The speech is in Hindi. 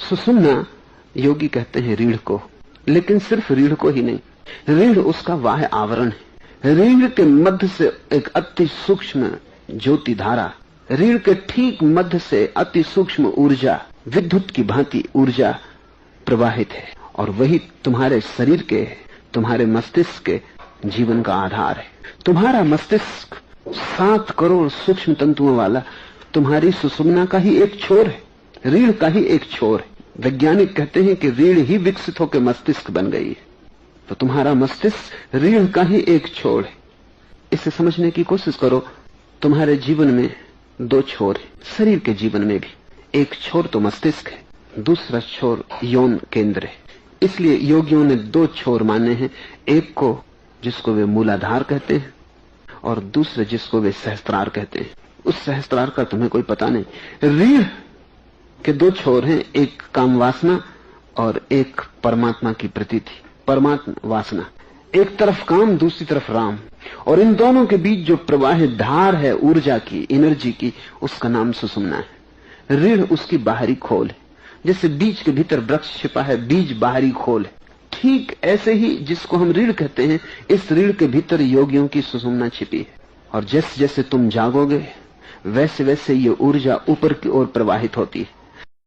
सुषुम्ना योगी कहते हैं रीढ़ को, लेकिन सिर्फ रीढ़ को ही नहीं, रीढ़ उसका बाह्य आवरण है। रीढ़ के मध्य से एक अति सूक्ष्म ज्योति धारा, रीढ़ के ठीक मध्य से अति सूक्ष्म ऊर्जा, विद्युत की भांति ऊर्जा प्रवाहित है, और वही तुम्हारे शरीर के, तुम्हारे मस्तिष्क के जीवन का आधार है। तुम्हारा मस्तिष्क 7 करोड़ सूक्ष्म तंतुओं वाला तुम्हारी सुषुम्ना का ही एक छोर है, रीढ़ का ही एक छोर है। वैज्ञानिक कहते हैं कि रीढ़ ही विकसित होकर मस्तिष्क बन गई है, तो तुम्हारा मस्तिष्क रीढ़ का ही एक छोर है। इसे समझने की कोशिश करो। तुम्हारे जीवन में 2 छोर है, शरीर के जीवन में भी। एक छोर तो मस्तिष्क है, दूसरा छोर यौन केंद्र है। इसलिए योगियों ने 2 छोर माने हैं, एक को जिसको वे मूलाधार कहते हैं और दूसरे जिसको वे सहस्त्रार कहते हैं। उस सहस्त्रार का तुम्हें कोई पता नहीं। रीढ़ के 2 छोर हैं, एक काम वासना और एक परमात्मा की प्रतीति, परमात्मा वासना। एक तरफ काम, दूसरी तरफ राम, और इन दोनों के बीच जो प्रवाहित धार है ऊर्जा की, एनर्जी की, उसका नाम सुषुम्ना है। रीढ़ उसकी बाहरी खोल है। जैसे बीज के भीतर वृक्ष छिपा है, बीज बाहरी खोल है, ठीक ऐसे ही जिसको हम रीढ़ कहते हैं, इस रीढ़ के भीतर योगियों की सुषुम्ना छिपी है। और जैसे जैसे तुम जागोगे वैसे वैसे ये ऊर्जा ऊपर की ओर प्रवाहित होती है।